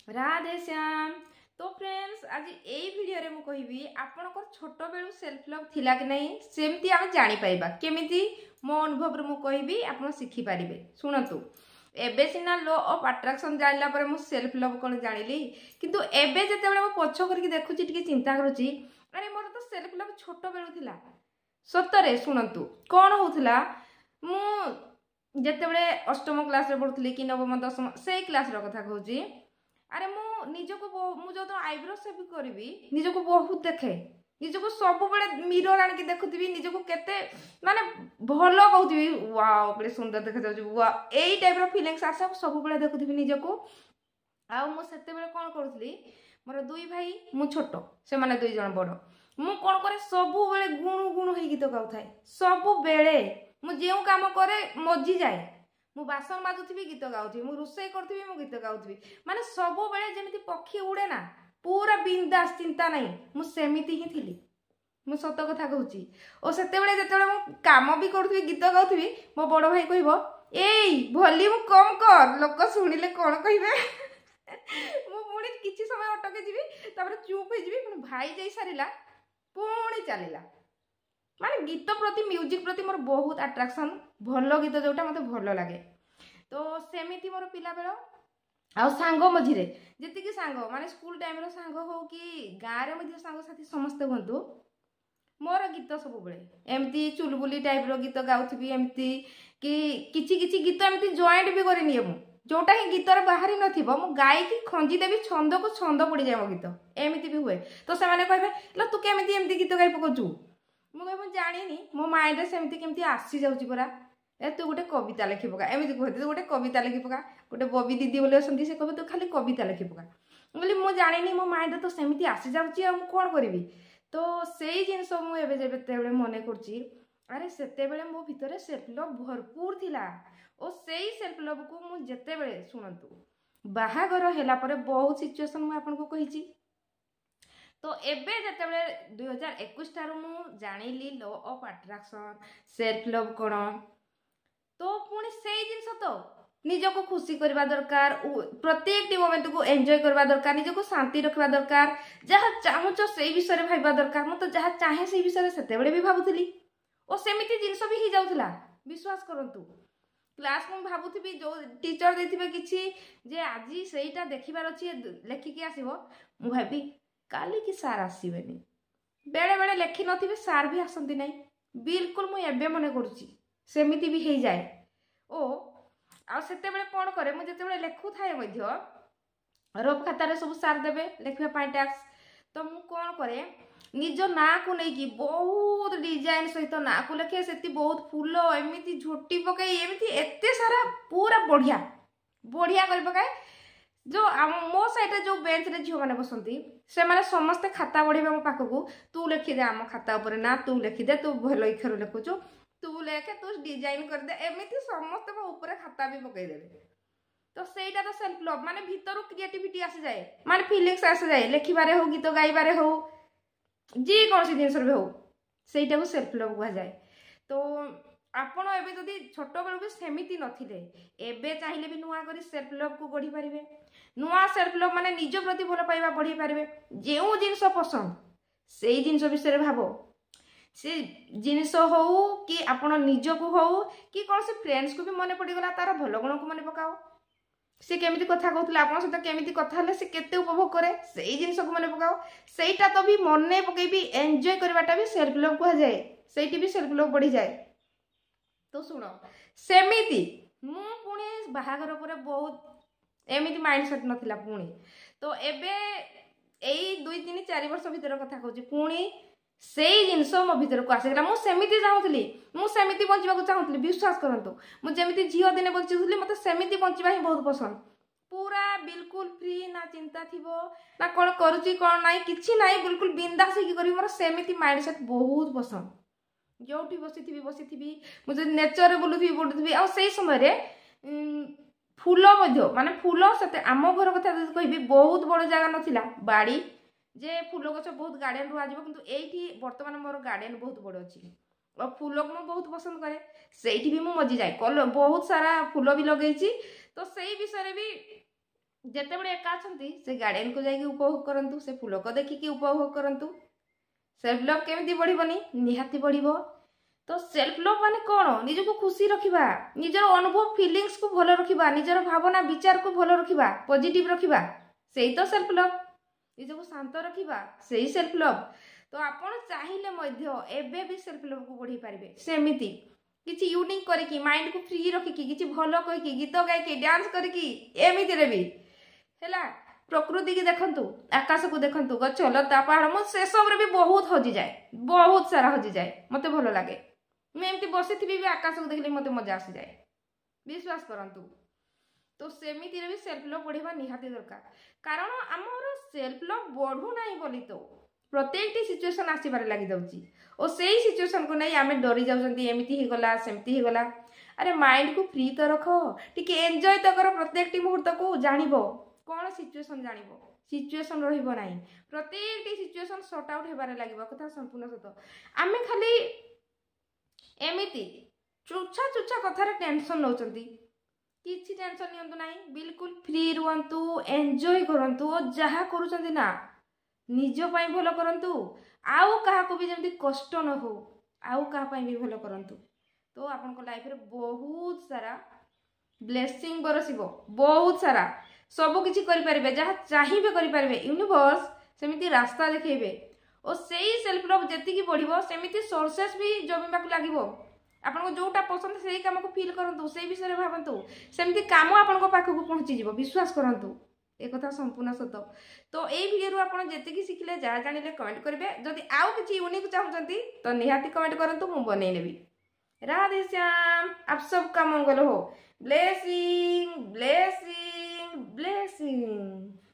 राधे श्याम। तो फ्रेंड्स आज यही वीडियो रे मु कहबी आपनकर छोट बेलू सेल्फ लव थिला कि नहीं सेमती आमे जानि पाइबा केमिति मो अनुभव रे मु कहबी आपन सिखि पारिबे। सुनतु एबे सिना लॉ ऑफ अट्रैक्शन जानला पर मु सेल्फ लव कोन जानिली किंतु एबे जते बेले मु पछ करके देखुची टिके चिंता करूची अरे मोर तो सेल्फ लव छोट बेलू थिला सतरे। सुनतु कोन होथला मु जते बेले अष्टम क्लास रे पढुथली कि नवम दशम से क्लास रो कथा कहूची अरे मु निजको मु जो आईब्रो सेव करी निजको बहुत देखे निजको सब बड़े मिरर आनिक देखुथि निजको केते माने भलो कहउथि वाओ बड़े सुंदर देखा जाउछ वाओ एई टाइप रो फीलिंग्स आसे सब बड़े देखुथि निजको। आ मु सेते बेले कोन करूथली मोर दुई भाई मु छोटो से माने दुई जण बड़ मु कोन करे सब बेले गुणु गुणु हे गीत गाउथाय सब बेले मु जेउ काम करे मजी जाए मु बासन माजुथि गीत गाउथि मु रुसई करथि मु गीत गाउथि माने सब बेले जेमिति पक्षी उड़े ना पूरा बिंदास चिंता नहीं मु सेमिति ही थिली मु सत कथा कहूची। ओ सेते बेले जेते बेले मु काम भी करथि गीत गाउथि मो बड़ भाई कहबो एई वॉल्यूम कम कर लोक सुनिले कोन कहिबे मु पुणी किछि समय अटके जीवी तापर चुप हो जीवी पुणी भाई जाई सारिला पुणी चलिला माने गीत प्रति म्यूजिक प्रति मोर बहुत अट्रैक्शन भलो गीत जोटा मते भलो लागे। तो सेमिति मोर पिला बेलो आ सांग मझिरे जति सांग माने स्कूल टाइम रो सांग हो कि गारे मध्ये सांग साथी समस्त बंधु मोर गीत सब बेले एमती चुलबुली टाइप रो गीत गाउथबी एमती कि किछि किछि गीत एमती जॉइंट भी करि नियम जोटा कि गीतर बाहरी नथिबो मु गाई कि खंजी देबी छंद को छंद पड़ी जाय मो गीत एमती भी हुए। तो से माने कहबे ल तू केमती एमती गीत गाई पकोचू मु कहबो जानिनी मो माइंड रे सेमती केमती आसी जाउची परा ए तू गोटे कविता लिखि पका एमती कहते तू गोटे कविता लिखि पका गोटे बबी दीदी बोले असंती से कहबे तू खाली कविता लिखि पका बोली मु जानिनी मो माइंड रे तो सेमती आसी जाउची आ मु कोन करबी। तो सेई जिंस मु एबे जेबे तेबे मने करची अरे सेते बेले मो भितरे सेल्फ लव भरपूर थिला ओ सेई सेल्फ लव को मु जते बेले सुनंतु बाहागर हेला परे बहुत सिचुएशन मु आपन को कहिची। तो एबे जते बेले 2021 तारु मु जानिली law of attraction self love कोन तो पुणी सेई जिंस तो निजको खुशी करबा दरकार प्रत्येक मोमेंट को एंजॉय करबा दरकार निजको शांति रखबा दरकार जहा चाहुचो सेई विषय रे भाइबा दरकार मु तो जहा चाहे सेई विषय रे सेते बेले भी भाबुथली ओ सेमिति जिंस भी ही जाउथला विश्वास करंतु क्लास मु भाबुथबी जो टीचर देथिबे किछि जे आजी सेईटा देखिबार अछि लेखि के आसीबो मु भाबी काली की सार आसीबेनी बेले बेले लेखि नथिबे सार भी आसंती नै बिल्कुल मु एबे मने करूची सेमिति भी हेई जाए। ओ आ सेते बेले कोन करे मु जते बेले लेखु थाए मध्य रफ खाता रे सब सार देबे लेखिबा पाई टैक्स तो मु कोन करे निज ना को नै कि बहुत डिजाइन सहित ना को लेखे सेति बहुत फूल एमिति झोटी पकाई एमिति एते सारा पूरा बढ़िया बढ़िया कर पकाए जो मो साइड रे जो बेंच रे झियो माने बसंती से माने समस्त खाता बढ़िबा मो पाखकू तू लेखि दे हम खाता ऊपर ना तू लेखि दे तू भलो इखर लेखुचो तू लेखे तू डिजाइन कर दे एमिति समस्त मो ऊपर खाता भी पकाई देबे। तो सेटा तो सेल्फ लव माने भीतर क्रिएटिविटी आसे जाए माने फीलिंग्स आसे जाए लेखिबारे हो गीत गाइबारे हो जी कौन सी जिनस हो सेटा को सेल्फ लव कहा जाए। तो आपण एबे जदी छोटो बेलू भी सेमिति नथिले एबे चाहिले भी नुआ करी सेल्फ लव को गढ़ी पारिबे नुआ सेल्फ लव माने निज प्रति भल पाइबा बढ़ी पारिबे जेउ जिनस पसंद सेई जिनस विषय रे भाबो से जिनस हो कि आपण निज को हो कि कौन से फ्रेंड्स को भी मने पड़ी गला तार भलो गुण को मने पकाओ से केमिति कथा कहउतले आपण सहित केमिति कथा हले से केते उपभोग करे सेई जिनस को मने पकाओ सेटा तो भी मने पकेबी एन्जॉय करबाटा भी सेल्फ लव कहा जाए सेठी भी सेल्फ लव बढ़ी जाए। तो सुनो सेमिति मु पुणी बाहागर पर बहुत एमिति माइंडसेट नथिला पुणी तो एबे एई 2-3-4 वर्ष भीतर कथा कहउची पुणी सेई जिनस मो भीतर को आसीगला मु सेमिति चाहूतली मु सेमिति बंचिबा को चाहूतली विश्वास करंतु मु जेमिति झियो दिने बंचुतली मते सेमिति बंचिबा ही बहुत पसंद पूरा बिल्कुल फ्री ना चिंता थिबो ना कोन करूची कोन नाही किछि नाही बिल्कुल बिंदास ही करी मोर सेमिति माइंडसेट बहुत पसंद जोठी बसिथिबी मु जे नेचर रे बुलुथबी आ सेई समय रे फूल मध्य माने फूल सते आम घर कथा कहबी बहुत बड़ जगह नथिला बाड़ी जे फूल गछ बहुत गार्डन रुआ जीवो किंतु एठी वर्तमान मोर गार्डन बहुत बड़ अछि और फूल को बहुत पसंद करे सेठी भी मु मजी जाए कल बहुत सारा फूल भी लगेची। तो सेई विषय रे भी ଯେତେବେଳେ ଏକା ଅଛନ୍ତି ସେ ଗାର୍ଡେନକୁ ଯାଇକି ଉପଭୋଗ କରନ୍ତୁ, ସେ ଫୁଲକୁ ଦେଖିକି ଉପଭୋଗ କରନ୍ତୁ। ସେଲ୍ଫ ଲଭ୍ କେମିତି ବଢିବନି? ନିହାତି ବଢିବ। ତ ସେଲ୍ଫ ଲଭ୍ ମାନେ କ'ଣ? ନିଜକୁ ଖୁସି ରଖିବା, ନିଜର ଅନୁଭବ ଫିଲିଙ୍ଗସକୁ ଭଲ ରଖିବା, ନିଜର ଭାବନା ବିଚାରକୁ ଭଲ ରଖିବା, ପଜିଟିଭ ରଖିବା, ସେଇ ତ ସେଲ୍ଫ ଲଭ୍। ନିଜକୁ ଶାନ୍ତ ରଖିବା, ସେଇ ସେଲ୍ଫ ଲଭ୍। ତ ଆପଣ ଚାହିଁଲେ ମଧ୍ୟ ଏବେ ବି ସେଲ୍ଫ ଲଭ୍କୁ ବଢେଇ ପାରିବେ। ସେମିତି କିଛି ୟୁନିକ୍ କରିକି, ମାଇଣ୍ଡକୁ ଫ୍ରି ରଖିକି, କିଛି ଭଲ କହିକି, ଗୀତ ଗାଇକି, ଡ୍ୟାନ୍ସ କରିକି, ଏମିତିରେ ବି ହେଲା। ପ୍ରକୃତି କି ଦେଖନ୍ତୁ, ଆକାଶକୁ ଦେଖନ୍ତୁ, ଗଛ ଲତା ପାହାଡ଼, ମୁଁ ସେସବୁରେ ବି ବହୁତ ହଜିଯାଏ, ବହୁତ ସାରା ହଜିଯାଏ। ମତେ ଭଲ ଲାଗେ। ମୁଁ ଏମିତି ବସିଥିବି ବି ଆକାଶକୁ ଦେଖିଲେ ମତେ ମଜା ଆସିଯାଏ, ବିଶ୍ୱାସ କରନ୍ତୁ। ତ ସେମିତିରେ ବି ସେଲ୍ଫ ଲଭ୍ ବଢିବା ନିହାତି ଦରକାର। କାରଣ ଆମର ସେଲ୍ଫ ଲଭ୍ ବଢୁନାହିଁ ବୋଲି ତ ପ୍ରତ୍ୟେକଟି ସିଚୁଏସନ୍ ଆସିବାରେ ଲାଗିଯାଉଛି, ଓ ସେଇ ସିଚୁଏସନ୍କୁ ନେଇ ଆମେ ଡରି ଯାଉଛନ୍ତି, ଏମିତି ହେଇଗଲା, ସେମିତି ହେଇଗଲା। ଆରେ ମାଇଣ୍ଡକୁ ଫ୍ରି ତ ରଖ, ଟିକେ ଏନ୍ଜୟ ତ କର ପ୍ରତ୍ୟେକଟି ମୁହୂର୍ତ୍ତକୁ। ଜାଣିବ କ'ଣ ସିଚୁଏସନ୍, ଜାଣିବ ସିଚୁଏସନ୍ ରହିବ ନାହିଁ। ପ୍ରତ୍ୟେକଟି ସିଚୁଏସନ୍ ସର୍ଟ ଆଉଟ୍ ହେବାରେ ଲାଗିବ, କଥା ସମ୍ପୂର୍ଣ୍ଣ ସତ। ଆମେ ଖାଲି ଏମିତି ଚୁଛା ଚୁଛା କଥାରେ ଟେନସନ୍ ନେଉଛନ୍ତି। କିଛି ଟେନସନ୍ ନିଅନ୍ତୁ ନାହିଁ, ବିଲକୁଲ ଫ୍ରି ରୁହନ୍ତୁ, ଏନ୍ଜୟ କରନ୍ତୁ, ଓ ଯାହା କରୁଛନ୍ତି ନା ନିଜ ପାଇଁ ଭଲ କରନ୍ତୁ, ଆଉ କାହାକୁ ବି ଯେମିତି କଷ୍ଟ ନ ହଉ, ଆଉ କାହା ପାଇଁ ବି ଭଲ କରନ୍ତୁ। ତ ଆପଣଙ୍କ ଲାଇଫରେ ବହୁତ ସାରା ବ୍ଲେସିଂ ବରସିବ, ବହୁତ ସାରା ସବୁ କିଛି କରିପାରିବେ, ଯାହା ଚାହିଁବେ କରିପାରିବେ। ୟୁନିଭର୍ସ ସେମିତି ରାସ୍ତା ଦେଖେଇବେ, ଓ ସେଇ ସେଲ୍ଫ ଲଭ୍ ଯେତିକି ବଢିବ ସେମିତି ସୋର୍ସେସ୍ ବି ଜମିବାକୁ ଲାଗିବ। ଆପଣଙ୍କୁ ଯୋଉଟା ପସନ୍ଦ ସେଇ କାମକୁ ଫିଲ୍ କରନ୍ତୁ, ସେଇ ବିଷୟରେ ଭାବନ୍ତୁ, ସେମିତି କାମ ଆପଣଙ୍କ ପାଖକୁ ପହଞ୍ଚିଯିବ, ବିଶ୍ୱାସ କରନ୍ତୁ। एकथा संपूर्ण सत। तो ये वीडियो आप जेतिकी शिखिले जहाँ जानिले कमेंट करेंगे। जदि आउ किसी यूनिक चाहते तो निहाती कमेंट करंतु, मु बनै नेबी। राधे श्याम, आप सबका मंगल हो। Blessing blessing blessing.